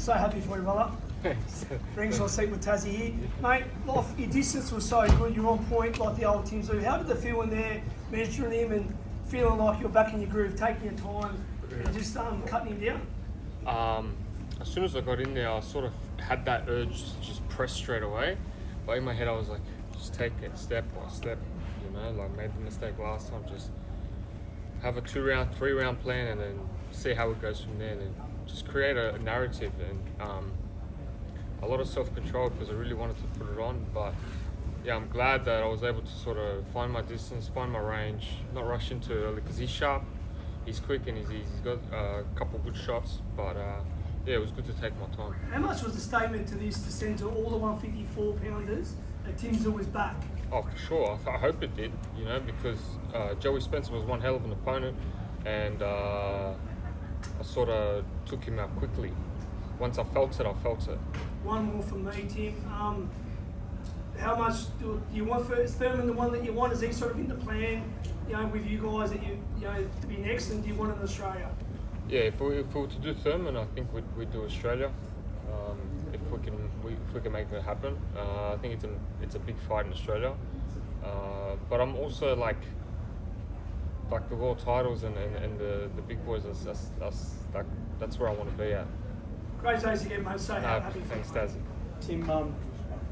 So happy for you, brother. Rings on seat with Tazzy here. Mate, your distance was so good, you're on point like the old Tim Tszyu. How did it feel when they're measuring him and feeling like you're back in your groove, taking your time and just cutting him down? As soon as I got in there, I sort of had that urge to just press straight away. But in my head, I was like, just take it step by step, you know, like made the mistake last time, just have a 2-round, 3-round plan and then see how it goes from there. Then just create a narrative and a lot of self-control because I really wanted to put it on. But yeah, I'm glad that I was able to sort of find my distance, find my range, not rush into it early because he's sharp, he's quick and he's got a couple good shots. But yeah, it was good to take my time. How much was the statement to this to send to all the 154-pounders that Tim Tszyu was back? Oh, for sure. I hope it did, you know, because Joey Spencer was one hell of an opponent and I sort of took him out quickly. Once I felt it, I felt it. One more from me, Tim. How much do you want is Thurman the one that you want? Is he sort of in the plan, you know, with you guys that you know to be next, and do you want him in Australia? Yeah, if we were to do Thurman, I think we'd do Australia. If we can make it happen, I think it's a big fight in Australia. But I'm also like the world titles and the big boys. That's where I want to be at. Great days again, mate. So happy. Thanks, Tazzy. Tim,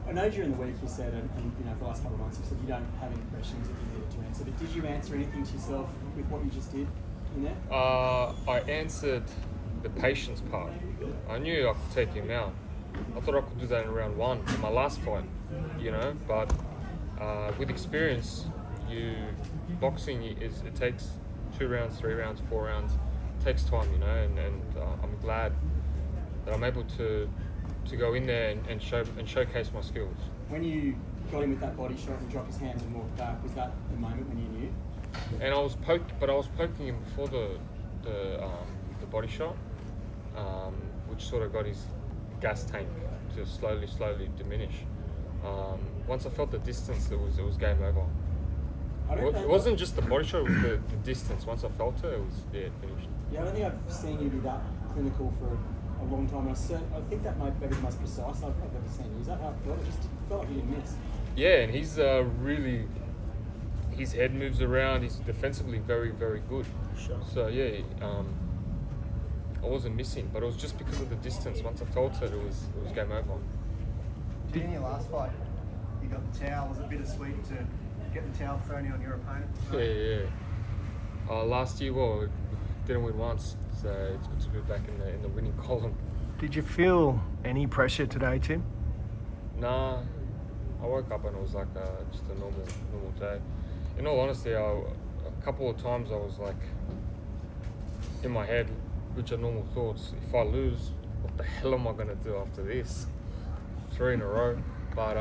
I know during the week you said, and you know, for the last couple of months, you said you don't have any questions that you needed to answer. But did you answer anything to yourself with what you just did in there? I answered the patience part. I knew I could take him out. I thought I could do that in round 1 in my last fight, you know. But with experience, boxing it takes 2 rounds, 3 rounds, 4 rounds. It takes time, you know, and I'm glad that I'm able to go in there and showcase my skills. When you got him with that body shot and dropped his hands and walked back, was that the moment when you knew? And I was poking him before the body shot, which sort of got his gas tank to slowly diminish. Once I felt the distance, it was game over. It wasn't just the body shot; it was the distance. Once I felt it, it was finished. Yeah, I don't think I've seen you be that clinical for a long time. I think that might be the most precise I've ever seen you. Is that how it felt? It just felt like you didn't miss. Yeah, and he's really, his head moves around. He's defensively very, very good. Sure. So yeah, I wasn't missing, but it was just because of the distance. Once I felt it, it was game over. In your last fight, you got the towel. Was it bittersweet to get the towel thrown on your opponent? Yeah. Last year, well, didn't win once, so it's good to be back in the winning column. Did you feel any pressure today, Tim? Nah, I woke up and it was like just a normal day. In all honesty, a couple of times I was like in my head, which are normal thoughts. If I lose, what the hell am I gonna do after this? 3 in a row, but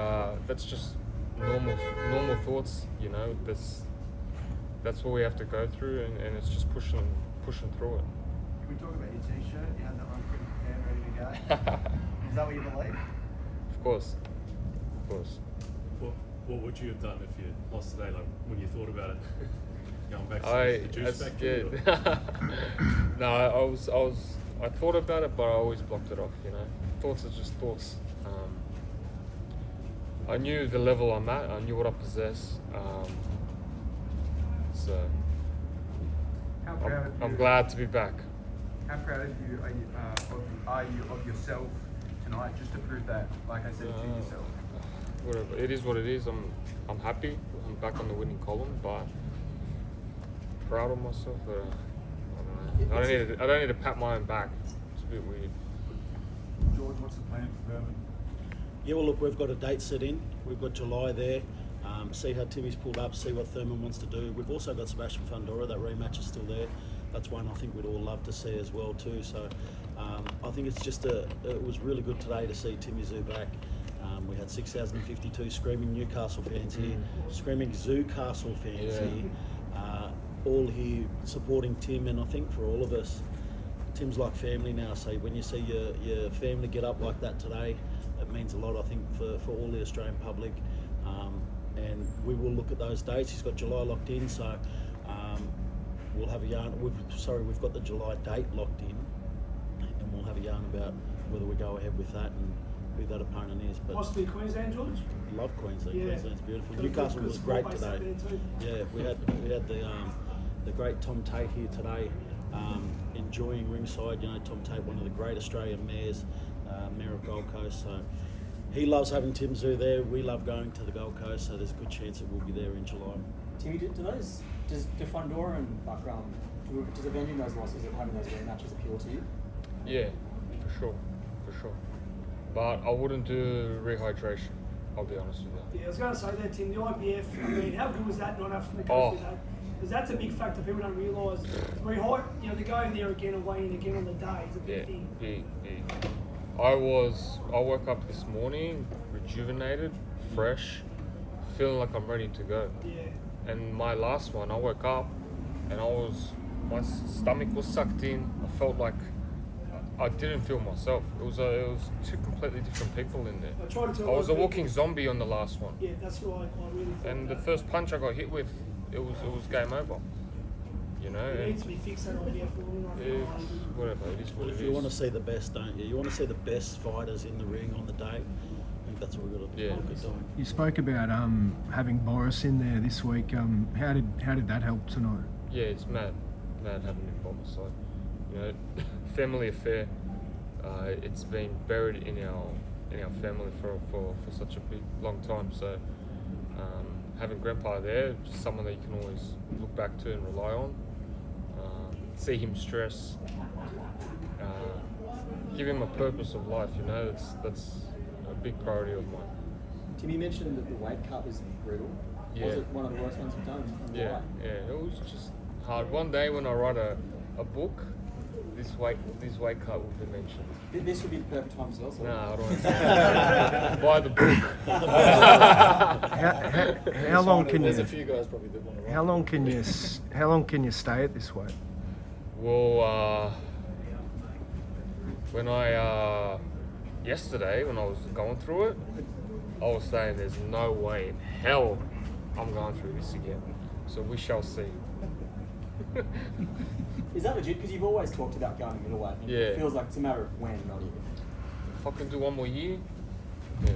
that's just normal thoughts, you know. That's what we have to go through, and it's just pushing through it. Can we talk about your T-shirt? You had that one pretty prepared, ready to go. Is that what you believe? Of course. What would you have done if you lost today? Like when you thought about it, going back to the juice factory? No, I thought about it, but I always blocked it off. You know, thoughts are just thoughts. I knew the level I'm at. I knew what I possess. So I'm glad to be back. How proud of you are you of yourself tonight, just to prove that, like I said, to yourself? Whatever. It is what it is. I'm happy. I'm back on the winning column, but proud of myself. I don't need to pat my own back. It's a bit weird. George, what's the plan for Thurman? Yeah, well, look, we've got a date set in. We've got July there. See how Timmy's pulled up, see what Thurman wants to do. We've also got Sebastain Fundora. That rematch is still there. That's one I think we'd all love to see as well too. So I think it's just it was really good today to see Tim Tszyu back. We had 6,052 screaming Newcastle fans here, screaming Zoocastle fans here, all here supporting Tim. And I think for all of us, Tim's like family now. So when you see your family get up like that today, it means a lot, I think, for all the Australian public. And we will look at those dates. He's got July locked in, so we'll have a yarn. We've got the July date locked in, and and we'll have a yarn about whether we go ahead with that and who that opponent is. But Possibly Queensland, George? love Queensland. Yeah. Queensland's beautiful. Got a Newcastle good was sport great base up today. there too. Yeah, we had the great Tom Tate here today, enjoying ringside. You know, Tom Tate, one of the great Australian mayors, mayor of Gold Coast. So he loves having Tim Tszyu there. We love going to the Gold Coast. So there's a good chance that we'll be there in July. Timmy, does Fundora and does avenging those losses and having those rematches appeal to you? Yeah, for sure. But I wouldn't do rehydration. I'll be honest with you. Yeah, I was going to say that, Tim, the IBF, I mean, how good was that not having to go through that? Because that's a big factor people don't realise. To go in there again and weigh in again on the day is a big thing. Yeah. I woke up this morning rejuvenated, fresh, feeling like I'm ready to go. Yeah. And my last one, I woke up and my stomach was sucked in. I felt like I didn't feel myself. It was two completely different people in there. I was a walking zombie on the last one. Yeah, that's right. I really felt And the that. first punch I got hit with, it was game over. You know. It needs to be fixed that IBF It's whatever. It is what But it if is. you want to see the best, don't you? You want to see the best fighters in the ring on the day. I think that's what we've got to Yeah. look at doing. You spoke about having Boris in there this week. How did that help tonight? Yeah, it's mad having him by my side. You know, family affair. It's been buried in our family for such a long time. So having Grandpa there, just someone that you can always look back to and rely on. See him stress. Give him a purpose of life. You know, that's a big priority of mine. Tim, you mentioned that the weight cut was brutal. Yeah. Was it one of the worst ones you've done? And Yeah, why? it was just hard. One day when I write a book, this weight cut will be mentioned. This would be the perfect time as well. So No, I don't want to. Buy the book. How long can There's a you? few guys probably that want to. How long can you stay at this weight? Well, yesterday when I was going through it, I was saying there's no way in hell I'm going through this again. So we shall see. is that legit? Because you've always talked about going middleweight. And Yeah. It feels like it's a matter of when, not if. If I can do one more year, then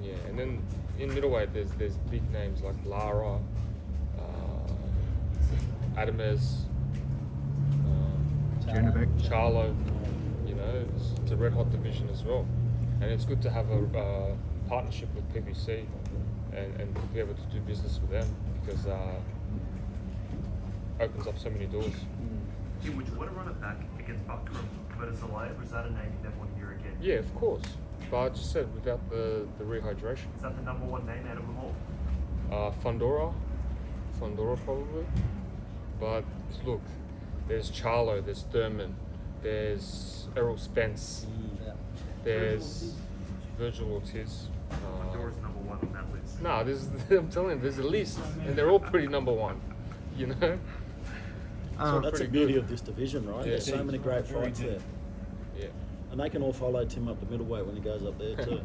yeah. And then in middleweight, there's big names like Lara, Adamez, Janabek. Charlo. You know, it's a red hot division as well, and it's good to have a partnership with PBC and to be able to do business with them because opens up so many doors. Tim, would you want to run it back against Buckram versus Alive, or is that a name you never want to hear again? Yeah, of course. But I just said without the rehydration. Is that the number one name out of them all? Fundora probably. But look, there's Charlo, there's Thurman, there's Errol Spence, there's Vergil Ortiz. Fundora's number one on that list. No, I'm telling you, there's a list, and they're all pretty number one. You know. So that's the pretty beauty good. of this division, right? Yeah. There's so many great fights there. Yeah. And they can all follow Tim up the middleweight when he goes up there too.